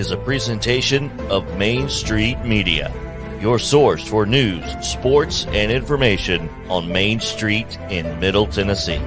is a presentation of Main Street Media, your source for news, sports, and information on Main Street in Middle Tennessee.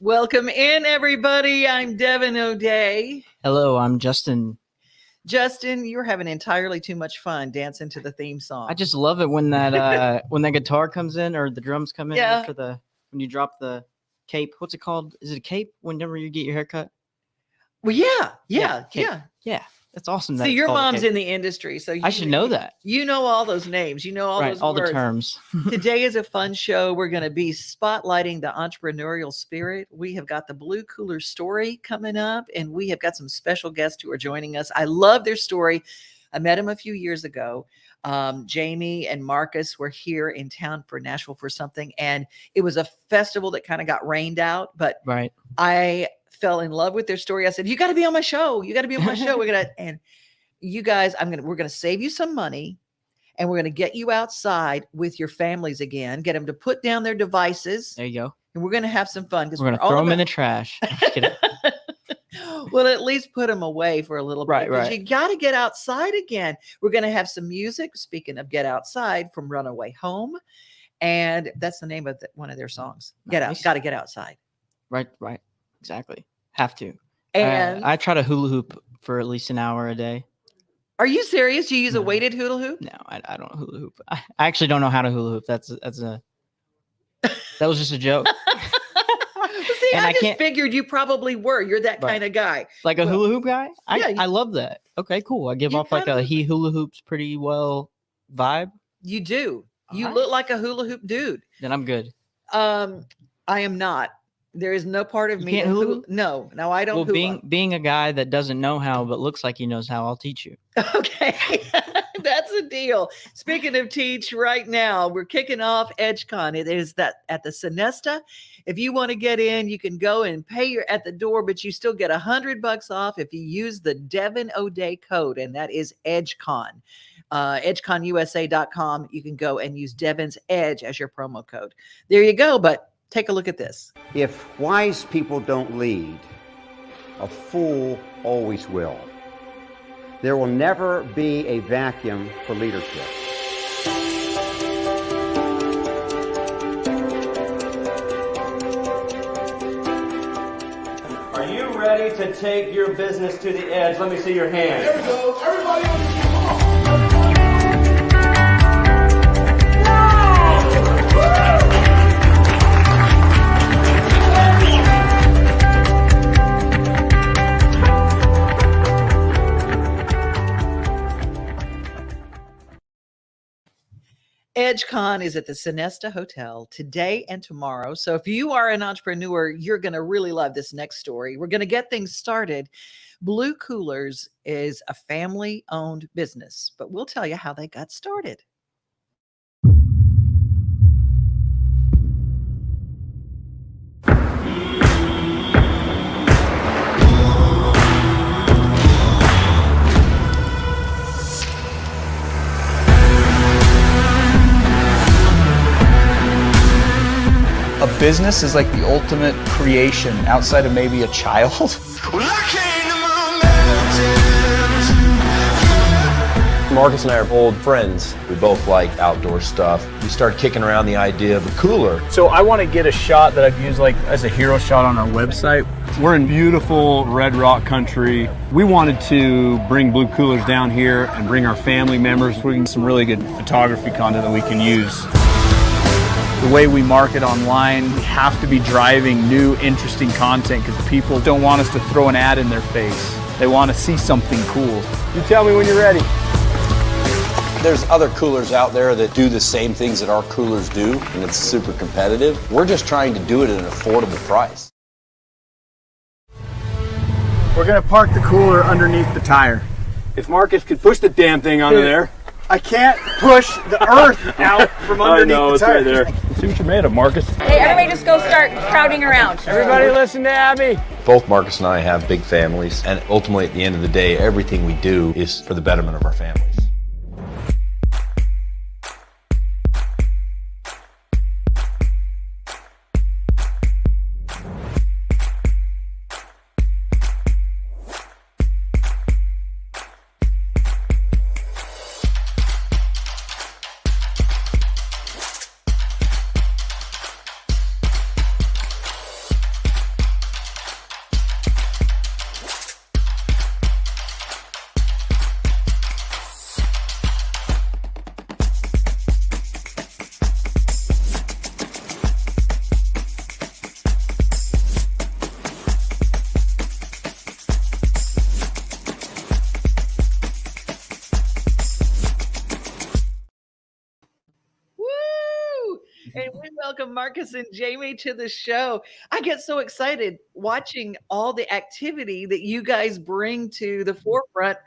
Welcome in, everybody. I'm Devin O'Day. Hello, I'm Justin. Justin, you're having entirely too much fun dancing to the theme song. I just love it when that when that guitar comes in or the drums come in Yeah. after when you drop the cape. What's it called? Is it a cape whenever you get your hair cut? Well, yeah. Yeah, that's awesome. See, that it's your called a mom's cape. in the industry, so I should know that. You know all those names. You know all Right, those all words. the terms. Today is a fun show. We're going to be spotlighting the entrepreneurial spirit. We have got the Blue Cooler story coming up, and we have got some special guests who are joining us. I love their story. I met them a few years ago. Jamie and Marcus were here in town for Nashville for something, and it was a festival that kind of got rained out, but Right. I fell in love with their story. I said, you got to be on my show. You got to be on my show. And you guys, we're going to save you some money, and we're going to get you outside with your families again, get them to put down their devices, There you go. and we're going to have some fun. We're going to throw them in the trash. Just kidding. Well, at least put them away for a little bit. Right, Because right. you got to get outside again. We're going to have some music. Speaking of get outside, from Runaway Home. And that's the name of one of their songs. Get out. Nice. Got to get outside. Right. Exactly. Have to. And I try to hula hoop for at least an hour a day. are you serious? You use a No. weighted hula hoop? No, I don't hula hoop. I actually don't know how to hula hoop. That was just a joke. See, And I I just can't- figured you probably were. You're that Right. kind of guy. Like a Well, hula hoop guy? yeah, I love that. Okay, cool. I give you off like kinda a look he hula hoops pretty well vibe. You do. You Alright. look like a hula hoop dude. Then I'm good. I am not. There is no part of You me. can't that hula hoop? No, I don't Well, hula. being a guy that doesn't know how but looks like he knows how, I'll teach you. Okay, that's a deal. Speaking of teach, right now we're kicking off EdgeCon. It is that at the Sonesta. If you want to get in, you can go and pay at the door, but you still get $100 off if you use the Devin O'Day code, and that is EdgeCon. EdgeConUSA.com. You can go and use Devin's Edge as your promo code. There you go. But take a look at this. If wise people don't lead, a fool always will. There will never be a vacuum for leadership. Are you ready to take your business to the edge? Let me see your hand. There we go. Everybody on the EdgeCon is at the Sonesta Hotel today and tomorrow. So if you are an entrepreneur, you're going to really love this next story. We're going to get things started. Blue Coolers is a family-owned business, but we'll tell you how they got started. A business is like the ultimate creation outside of maybe a child. Well, I came to my mountains. Marcus and I are old friends. We both like outdoor stuff. We started kicking around the idea of a cooler. So I want to get a shot that I've used like as a hero shot on our website. We're in beautiful Red Rock country. We wanted to bring blue coolers down here and bring our family members, bring some really good photography content that we can use. The way we market online, we have to be driving new, interesting content because people don't want us to throw an ad in their face. They want to see something cool. You tell me when you're ready. There's other coolers out there that do the same things that our coolers do, and it's super competitive. We're just trying to do it at an affordable price. We're going to park the cooler underneath the tire. If Marcus could push the damn thing under there. I can't push the earth out from underneath the tire. Right there. See what you're made of, Marcus. Hey, everybody just go start crowding around. Everybody listen to Abby. Both Marcus and I have big families, and ultimately at the end of the day, everything we do is for the betterment of our families. And we welcome Marcus and Jamie to the show. I get so excited watching all the activity that you guys bring to the forefront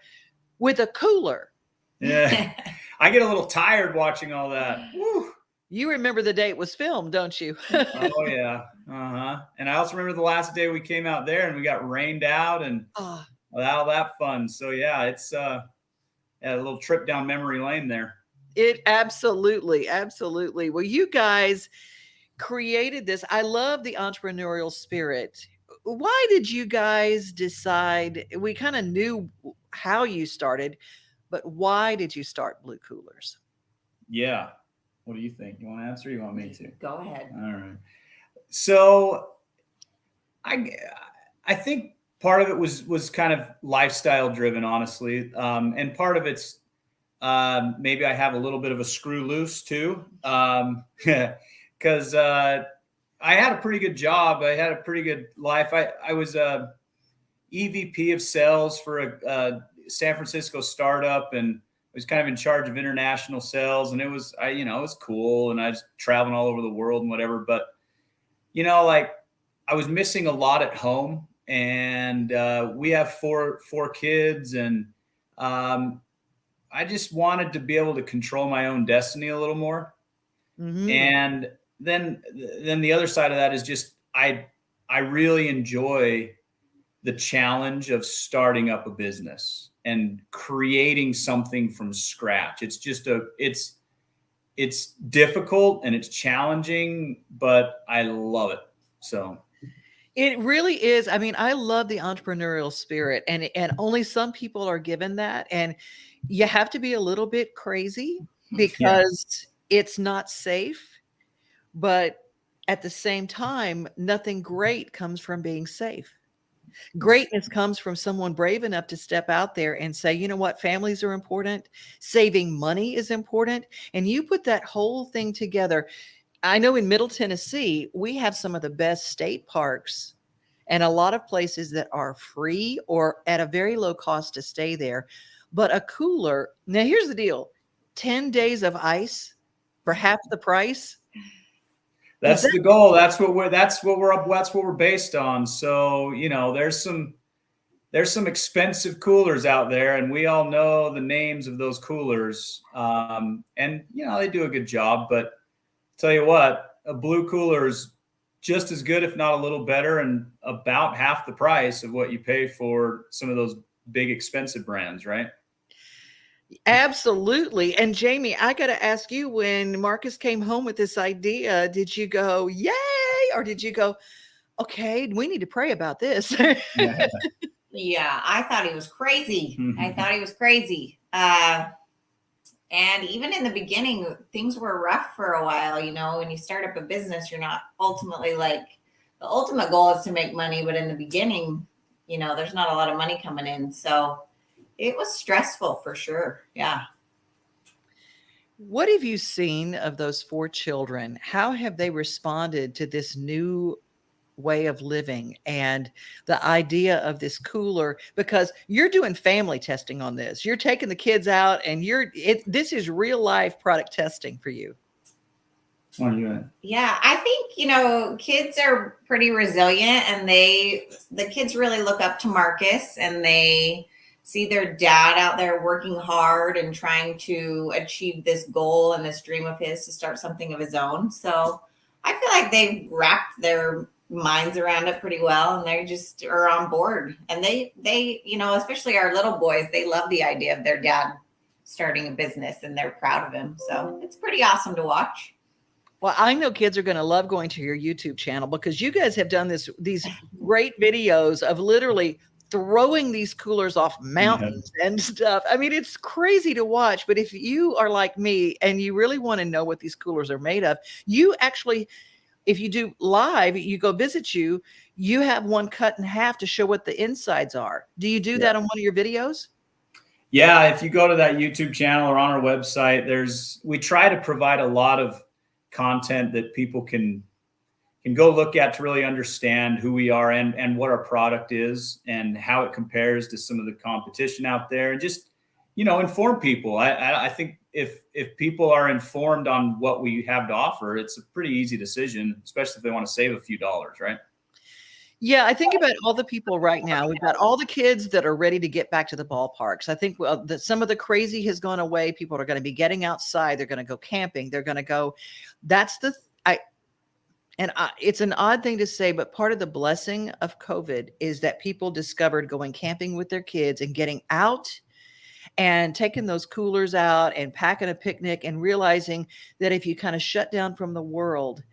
with a cooler. Yeah, I get a little tired watching all that. Woo. You remember the day it was filmed, don't you? Oh, yeah. And I also remember the last day we came out there and we got rained out and all that fun. So, yeah, it's a little trip down memory lane there. It absolutely. Well, you guys created this. I love the entrepreneurial spirit. Why did you guys decide? We kind of knew how you started, but why did you start Blue Coolers? Yeah. What do you think? You want to answer? Or you want me to? Go ahead. All right. So I think part of it was kind of lifestyle driven, honestly. And part of it's maybe I have a little bit of a screw loose too. Because I had a pretty good job. I had a pretty good life. I was a EVP of sales for a San Francisco startup, and I was kind of in charge of international sales. And it was cool. And I was traveling all over the world and whatever. But, I was missing a lot at home. And we have four kids. And I just wanted to be able to control my own destiny a little more. Mm-hmm. And then the other side of that is just, I really enjoy the challenge of starting up a business and creating something from scratch. It's just it's difficult and it's challenging, but I love it. So it really is. I mean, I love the entrepreneurial spirit, and only some people are given that. And you have to be a little bit crazy because it's not safe. But at the same time, nothing great comes from being safe. Greatness comes from someone brave enough to step out there and say, you know what, families are important. Saving money is important. And you put that whole thing together. I know in Middle Tennessee, we have some of the best state parks and a lot of places that are free or at a very low cost to stay there. But a cooler, now here's the deal, 10 days of ice for half the price. That's the goal. That's what we're based on. So, there's some expensive coolers out there, and we all know the names of those coolers. And they do a good job, but tell you what, a blue cooler is just as good, if not a little better, and about half the price of what you pay for some of those big expensive brands, right? Absolutely. And Jamie, I got to ask you, when Marcus came home with this idea, did you go, yay? Or did you go, okay, we need to pray about this? Yeah, I thought he was crazy. I thought he was crazy. And even in the beginning, things were rough for a while. You know, when you start up a business, you're not ultimately like, the ultimate goal is to make money. But in the beginning, you know, there's not a lot of money coming in. So it was stressful for sure. Yeah. What have you seen of those 4 children? How have they responded to this new way of living and the idea of this cooler? Because you're doing family testing on this. You're taking the kids out and this is real life product testing for you. Yeah, I think, you know, kids are pretty resilient, and the kids really look up to Marcus, and they see their dad out there working hard and trying to achieve this goal and this dream of his to start something of his own. So I feel like they've wrapped their minds around it pretty well, and they just are on board. And they, you know, especially our little boys, they love the idea of their dad starting a business, and they're proud of him. So it's pretty awesome to watch. Well, I know kids are going to love going to your YouTube channel, because you guys have done these great videos of literally throwing these coolers off mountains and stuff. I mean, it's crazy to watch. But if you are like me and you really want to know what these coolers are made of, you actually, if you do live, you go visit you have one cut in half to show what the insides are. Do you do that on one of your videos? Yeah, if you go to that YouTube channel or on our website, we try to provide a lot of content that people can go look at to really understand who we are and what our product is and how it compares to some of the competition out there, and just, you know, inform people. I think if people are informed on what we have to offer, it's a pretty easy decision, especially if they want to save a few dollars, right? Yeah, I think about all the people right now. We've got all the kids that are ready to get back to the ballparks. I think that some of the crazy has gone away. People are going to be getting outside. They're going to go camping. They're going to go. It's an odd thing to say, but part of the blessing of COVID is that people discovered going camping with their kids and getting out and taking those coolers out and packing a picnic and realizing that if you kind of shut down from the world,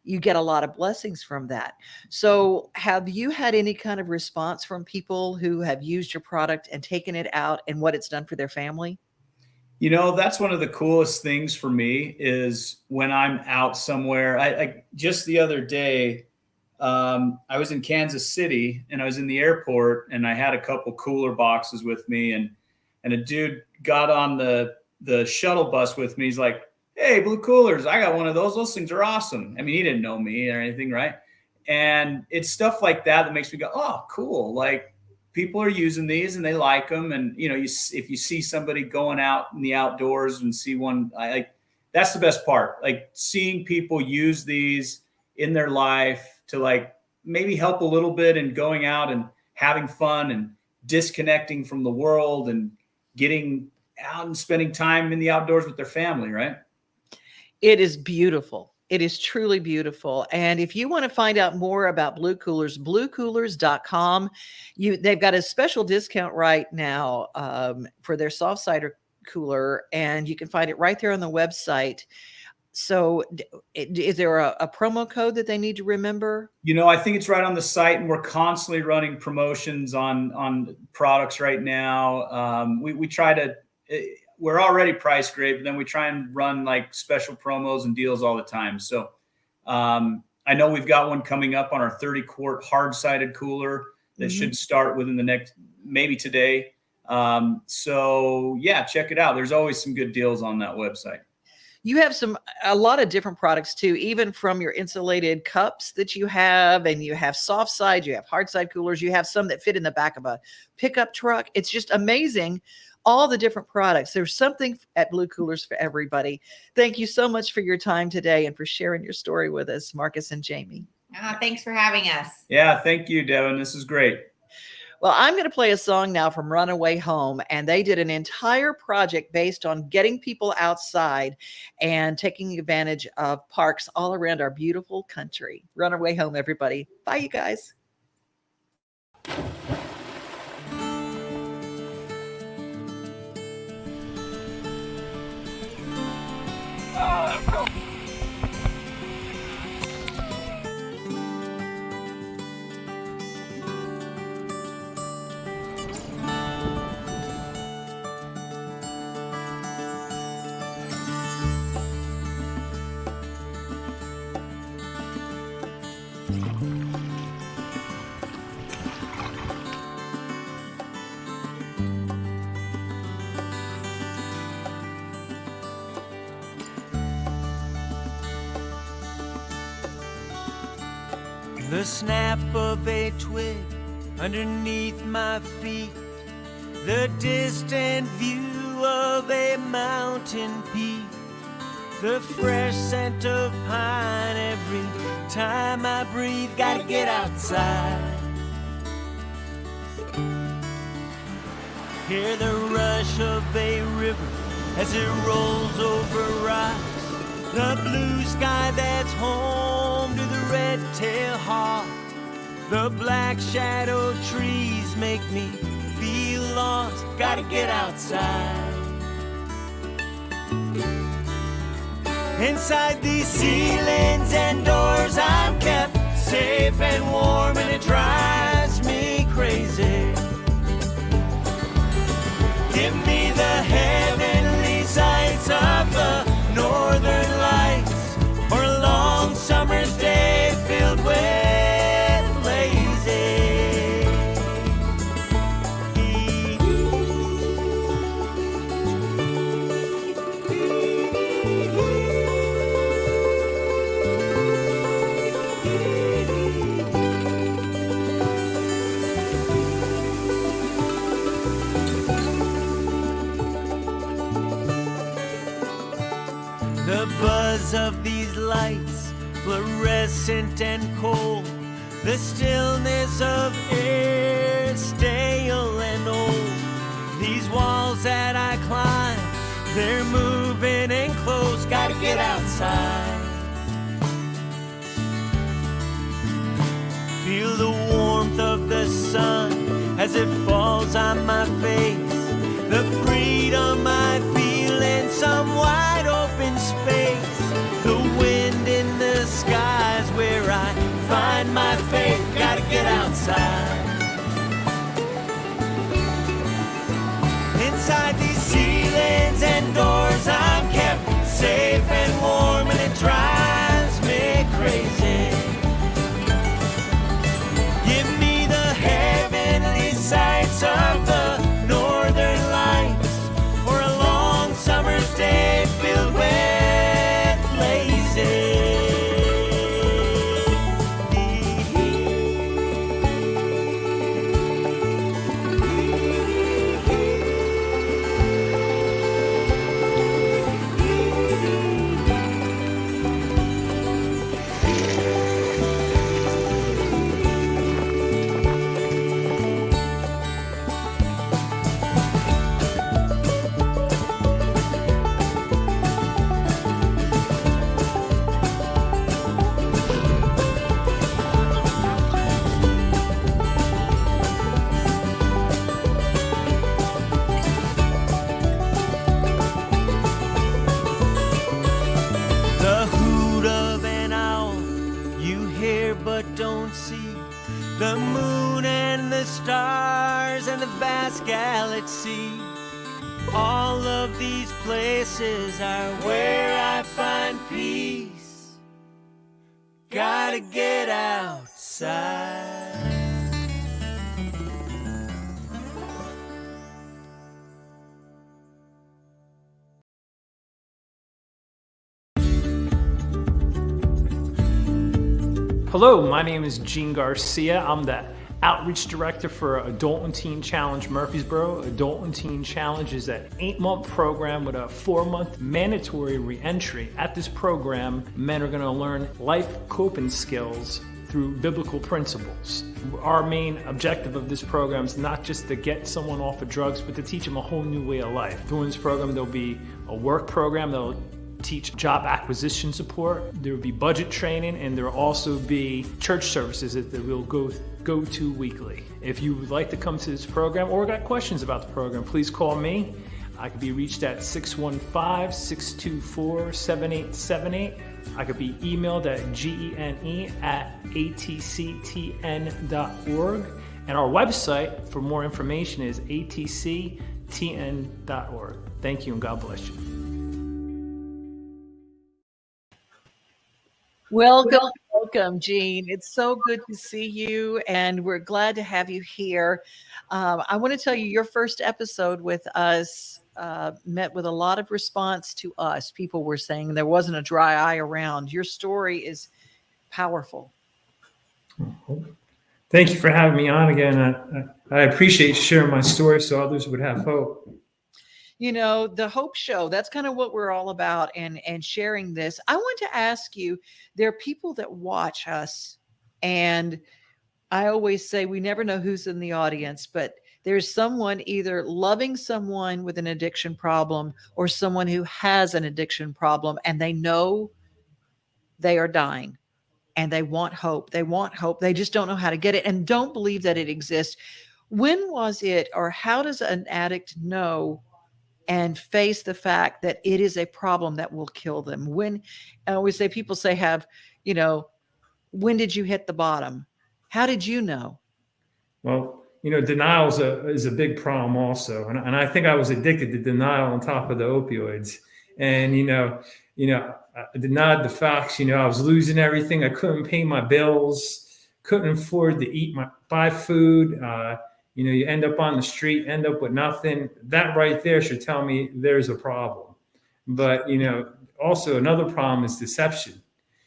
you get a lot of blessings from that. So have you had any kind of response from people who have used your product and taken it out and what it's done for their family? You know, that's one of the coolest things for me is when I'm out somewhere. I just the other day, I was in Kansas City and I was in the airport, and I had a couple cooler boxes with me, and a dude got on the shuttle bus with me. He's like, "Hey, Blue Coolers, I got one of those. Those things are awesome." I mean, he didn't know me or anything, right? And it's stuff like that makes me go, "Oh, cool." Like, people are using these and they like them. And, you know, if you see somebody going out in the outdoors and see one, that's the best part. Like, seeing people use these in their life to, like, maybe help a little bit and going out and having fun and disconnecting from the world and getting out and spending time in the outdoors with their family, right? It is beautiful. It is truly beautiful. And if you want to find out more about Blue Coolers, bluecoolers.com, they've got a special discount right now for their soft cider cooler, and you can find it right there on the website. So is there a promo code that they need to remember? You know, I think it's right on the site, and we're constantly running promotions on products right now. We try to, we're already priced great, but then we try and run like special promos and deals all the time. So I know we've got one coming up on our 30-quart hard-sided cooler that should start within the next, maybe today. So yeah, check it out. There's always some good deals on that website. You have a lot of different products too, even from your insulated cups that you have, and you have soft side, you have hard side coolers, you have some that fit in the back of a pickup truck. It's just amazing, all the different products. There's something at Blue Coolers for everybody. Thank you so much for your time today and for sharing your story with us, Marcus and Jamie. Thanks for having us. Yeah, thank you, Devin. This is great. Well, I'm going to play a song now from Runaway Home, and they did an entire project based on getting people outside and taking advantage of parks all around our beautiful country. Runaway Home, everybody. Bye, you guys. The snap of a twig underneath my feet, the distant view of a mountain peak, the fresh scent of pine every time I breathe. Gotta get outside. Hear the rush of a river as it rolls over rocks, the blue sky that's home to the red-tailed hawk, the black shadow trees make me feel lost. Gotta get outside. Inside these ceilings and doors I'm kept safe and warm, and it drives me crazy. Give me the heavenly sights of the northern lights, or a long summer's day filled with lazy. The buzz of these lights, fluorescent and cold, the stillness of air, stale and old. These walls that I climb, they're moving and close. Gotta get outside. Feel the warmth of the sun as it falls on my face, the freedom I feel in some wide open space, the wind in the skies where I find my faith. Gotta get outside. Inside these ceilings and doors I'm kept safe and warm, and it drives me crazy. Give me the heavenly sights of the northern lights, or a long summer's day filled with lazy. The moon and the stars and the vast galaxy, all of these places are where I find peace. Gotta get outside. Hello, my name is Gene Garcia. I'm the Outreach Director for Adult and Teen Challenge Murfreesboro. Adult and Teen Challenge is an 8-month program with a 4-month mandatory re-entry. At this program, men are going to learn life coping skills through biblical principles. Our main objective of this program is not just to get someone off of drugs, but to teach them a whole new way of life. During this program, there'll be a work program that'll teach job acquisition support. There will be budget training, and there will also be church services that we'll go to weekly. If you would like to come to this program or got questions about the program, please call me. I could be reached at 615-624-7878. I could be emailed at gene@atctn.org. And our website for more information is atctn.org. Thank you, and God bless you. Welcome, Gene. It's so good to see you, and we're glad to have you here. I want to tell you, your first episode with us met with a lot of response to us. People were saying there wasn't a dry eye around. Your story is powerful. Thank you for having me on again. I appreciate sharing my story so others would have hope. You know, the Hope Show, that's kind of what we're all about, and sharing this. I want to ask you, there are people that watch us, and I always say we never know who's in the audience, but there's someone either loving someone with an addiction problem or someone who has an addiction problem, and they know they are dying and they want hope. They want hope. They just don't know how to get it and don't believe that it exists. When was it, or how does an addict know and face the fact that it is a problem that will kill them? When I always say, people say, when did you hit the bottom? How did you know? Well, denial is a big problem also. And I think I was addicted to denial on top of the opioids. And, I denied the facts. I was losing everything. I couldn't pay my bills, couldn't afford to buy food. You end up on the street, end up with nothing. That right there should tell me there's a problem. But, also another problem is deception.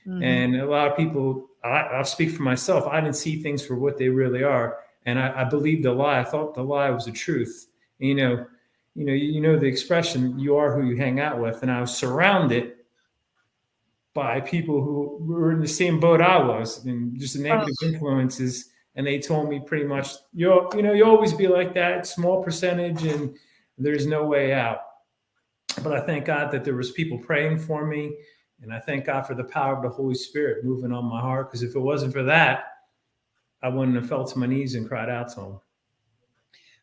Mm-hmm. And a lot of people, I'll speak for myself, I didn't see things for what they really are. And I believed a lie. I thought the lie was the truth. And, the expression, you are who you hang out with. And I was surrounded by people who were in the same boat I was, and just the negative influences. And they told me pretty much, you always be like that, small percentage, and there's no way out. But I thank God that there was people praying for me. And I thank God for the power of the Holy Spirit moving on my heart. Because if it wasn't for that, I wouldn't have fell to my knees and cried out to him.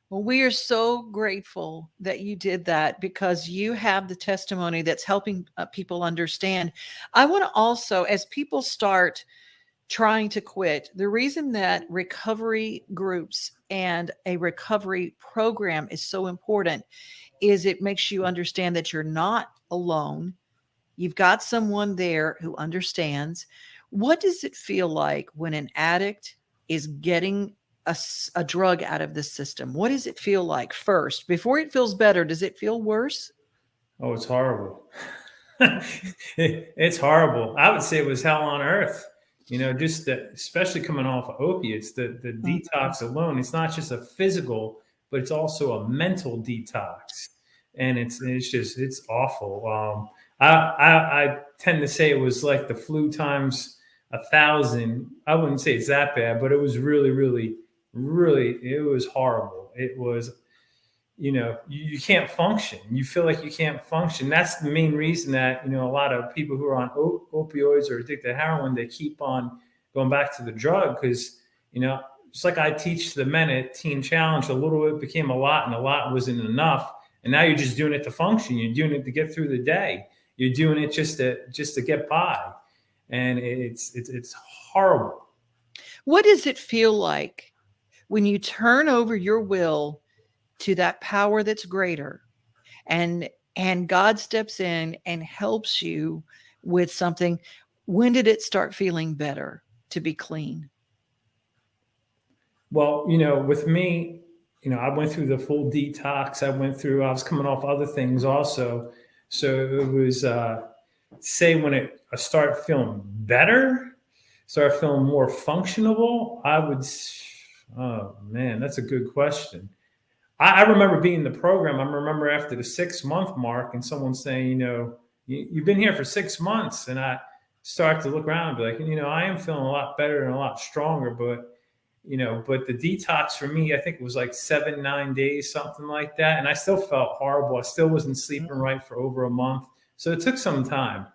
Well, we are so grateful that you did that, because you have the testimony that's helping people understand. I want to also, as people start trying to quit, the reason that recovery groups and a recovery program is so important is it makes you understand that you're not alone. You've got someone there who understands. What does it feel like when an addict is getting a drug out of the system? What does it feel like first? Before it feels better, does it feel worse? Oh, it's horrible. It's horrible. I would say it was hell on earth. Especially coming off of opiates, the detox alone, it's not just a physical, but it's also a mental detox. And it's awful. I tend to say it was like the flu times 1,000. I wouldn't say it's that bad, but it was really, really, really, it was horrible. It was, you can't function. You feel like you can't function. That's the main reason that, a lot of people who are on opioids or addicted to heroin, they keep on going back to the drug. Because, just like I teach the men at Teen Challenge, a little bit became a lot, and a lot wasn't enough. And now you're just doing it to function. You're doing it to get through the day. You're doing it just to get by. And it's horrible. What does it feel like when you turn over your will to that power that's greater, and God steps in and helps you with something? When did it start feeling better to be clean? Well, with me, I went through the full detox. I was coming off other things also. So it was, when I start feeling better, start feeling more functionable, oh man, that's a good question. I remember being in the program. I remember after the 6-month mark and someone saying, you've been here for 6 months. And I start to look around and be like, I am feeling a lot better and a lot stronger, but the detox for me, I think it was like 7-9 days, something like that. And I still felt horrible. I still wasn't sleeping right for over a month. So it took some time.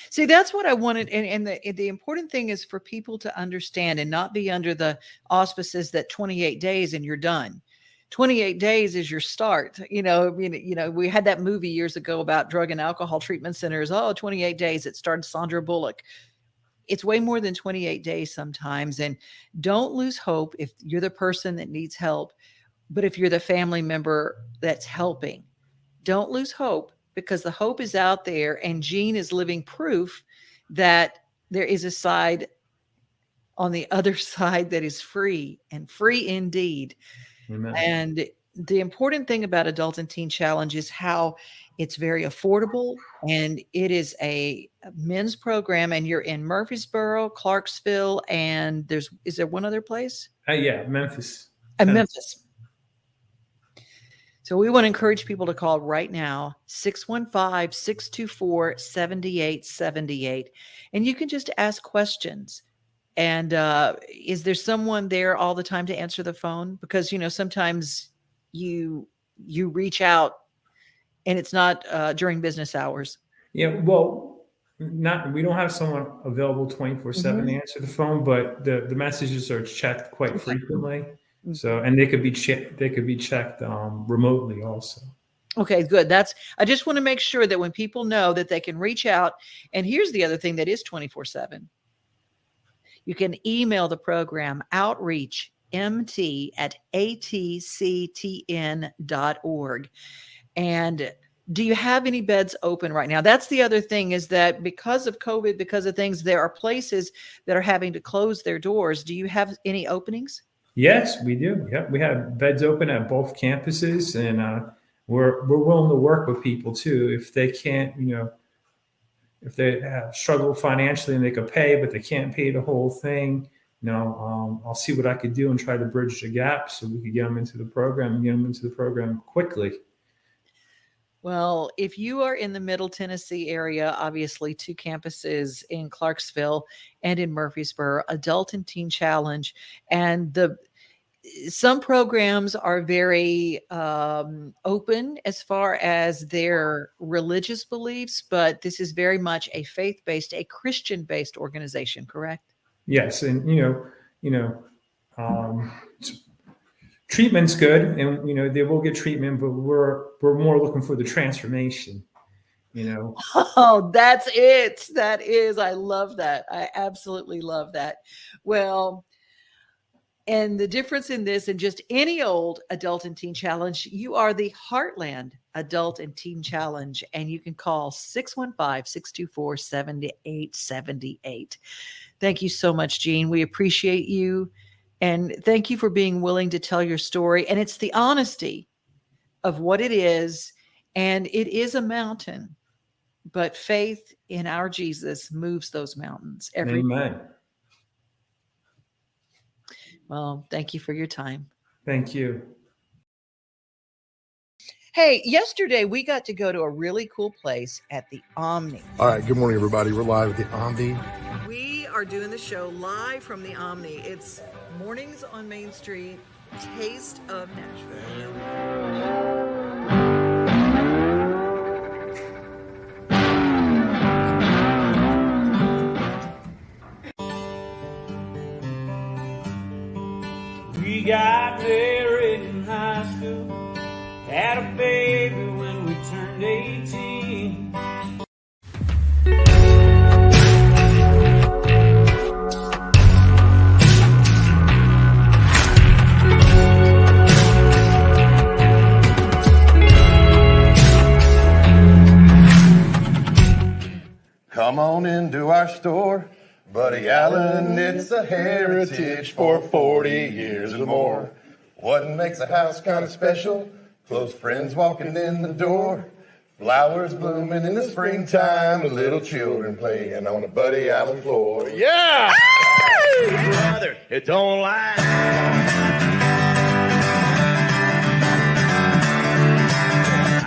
See, that's what I wanted. And the important thing is for people to understand and not be under the auspices that 28 days and you're done. 28 days is your start. We had that movie years ago about drug and alcohol treatment centers. 28 days. It starred Sandra Bullock. It's way more than 28 days sometimes. And don't lose hope if you're the person that needs help. But if you're the family member that's helping, don't lose hope, because the hope is out there. And Gene is living proof that there is a side on the other side that is free, and free indeed. Amen. And the important thing about Adult and Teen Challenge is how It's very affordable, and it is a men's program, and you're in Murfreesboro, Clarksville, and is there one other place? Yeah, Memphis. Memphis. So we want to encourage people to call right now, 615-624-7878. And you can just ask questions. And is there someone there all the time to answer the phone? Because, sometimes you reach out and it's not during business hours. Yeah, well, we don't have someone available 24/7 to answer the phone, but the messages are checked quite frequently. So, and they could be checked remotely also. Okay, good. I just want to make sure that when people know that they can reach out. And here's the other thing that is 24/7. You can email the program outreachmt@atctn.org. And do you have any beds open right now? That's the other thing, is that because of COVID, because of things, there are places that are having to close their doors. Do you have any openings? Yes, we do. Yeah, we have beds open at both campuses, and we're willing to work with people too. If they can't, if they struggle financially and they could pay, but they can't pay the whole thing, I'll see what I could do and try to bridge the gap so we could get them into the program quickly. Well, if you are in the Middle Tennessee area, obviously 2 campuses in Clarksville and in Murfreesboro, Adult and Teen Challenge, and some programs are very open as far as their religious beliefs, but this is very much a faith-based, a Christian-based organization, correct? Yes, and treatment's good, and they will get treatment, but we're more looking for the transformation. Oh, that's it. That is. I love that. I absolutely love that. Well, and the difference in this and just any old Adult and Teen Challenge, you are the Heartland Adult and Teen Challenge, and you can call 615-624-7878. Thank you so much, Jean. We appreciate you. And thank you for being willing to tell your story. And it's the honesty of what it is. And it is a mountain, but faith in our Jesus moves those mountains every day. Amen. Well, thank you for your time. Thank you. Hey, yesterday we got to go to a really cool place at the Omni. All right, good morning, everybody. We're live at the Omni. We are doing the show live from the Omni. It's Mornings on Main Street, Taste of Nashville. We got married in high school, had a baby when we turned 18. Come on into our store, Buddy Allen, it's a heritage for 40 years or more. What makes a house kind of special? Close friends walking in the door, flowers blooming in the springtime, and little children playing on a Buddy Allen floor. Yeah! Hey! Brother, it don't lie.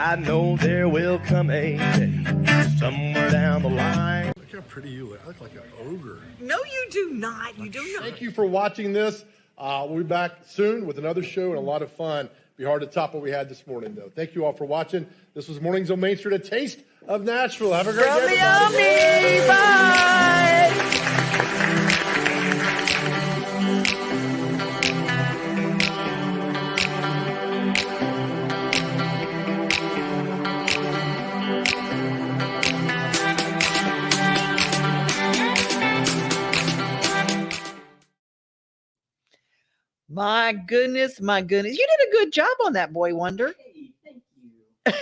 I know there will come a day somewhere down the line. Look how pretty you look. I look like an ogre. No, you do not. You do not. Thank you for watching this. We'll be back soon with another show and a lot of fun. Be hard to top what we had this morning, though. Thank you all for watching. This was Mornings on Main Street, a taste of Nashville. Have a great day. Yummy. Bye. My goodness, my goodness. You did a good job on that, Boy Wonder. Hey,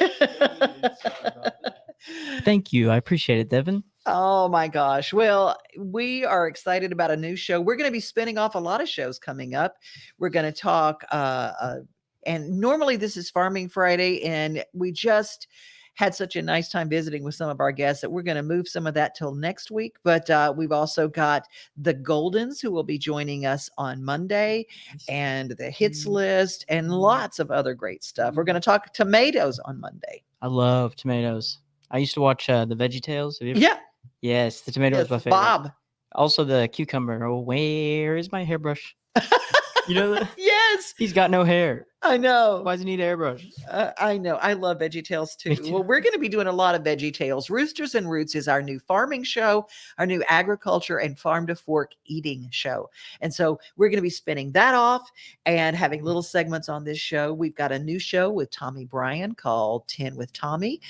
thank you. I appreciate it, Devin. Oh my gosh. Well, we are excited about a new show. We're going to be spinning off a lot of shows coming up. We're going to talk, and normally this is Farming Friday, and we just had such a nice time visiting with some of our guests that we're going to move some of that till next week. But we've also got the Goldens who will be joining us on Monday, and the hits list, and lots of other great stuff. We're going to talk tomatoes on Monday. I love tomatoes. I used to watch the VeggieTales. Have you ever? Yeah. Yes, the tomato is my favorite. Bob. Also the cucumber. Oh, where is my hairbrush? You know that? Yes. He's got no hair. I know. Why does he need a hairbrush? I know. I love VeggieTales too. Well, we're going to be doing a lot of VeggieTales. Roosters and Roots is our new farming show, our new agriculture and farm to fork eating show. And so we're going to be spinning that off and having little segments on this show. We've got a new show with Tommy Bryan called 10 with Tommy.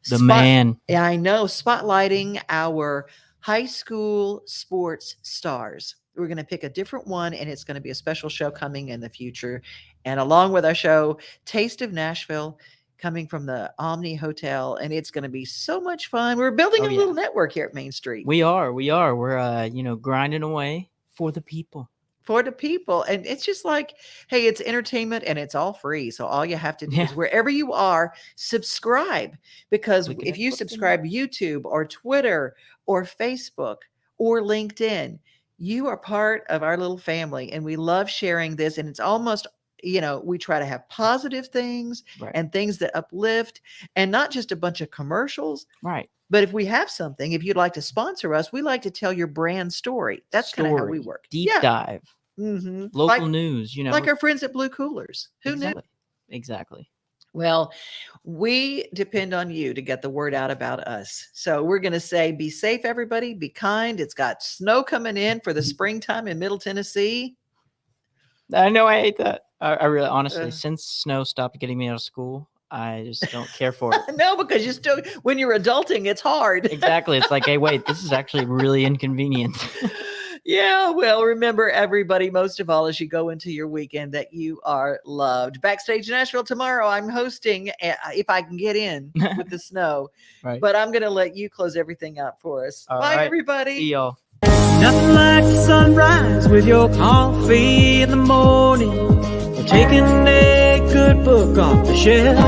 The man. Yeah, I know. Spotlighting our high school sports stars. We're going to pick a different one, and it's going to be a special show coming in the future. And along with our show, Taste of Nashville, coming from the Omni Hotel, and it's going to be so much fun. We're building a little network here at Main Street. We are. We're grinding away for the people. For the people. And it's just like, hey, it's entertainment and it's all free. So all you have to do is wherever you are, subscribe. Because if you subscribe YouTube or Twitter or Facebook or LinkedIn, you are part of our little family, and we love sharing this. And it's almost, we try to have positive things and things that uplift, and not just a bunch of commercials. Right. But if we have something, if you'd like to sponsor us, we like to tell your brand story. That's kind of how we work. Deep dive. Mm-hmm. Local news, like our friends at Blue Coolers. Who knew? Exactly. Well, we depend on you to get the word out about us. So we're going to say, be safe, everybody. Be kind. It's got snow coming in for the springtime in Middle Tennessee. I know. I hate that. I really, honestly, since snow stopped getting me out of school, I just don't care for it. No, because you still, when you're adulting, it's hard. Exactly. It's like, hey, wait, this is actually really inconvenient. Yeah, well, remember, everybody, most of all, as you go into your weekend, that you are loved. Backstage Nashville tomorrow, I'm hosting, if I can get in with the snow. Right. But I'm going to let you close everything up for us. Bye, everybody. See y'all. Nothing like the sunrise with your coffee in the morning, or taking a good book off the shelf.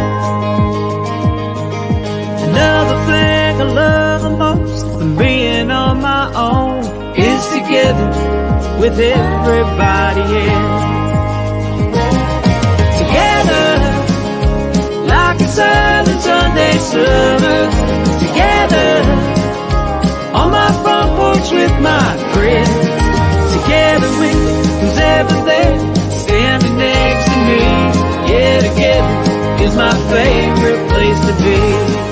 Another thing I love the most than being on my own is together with everybody else. Together, like it's silent Sunday summers. Together, on my front porch with my friends. Together with who's ever there, standing next to me. Yeah, together is my favorite place to be.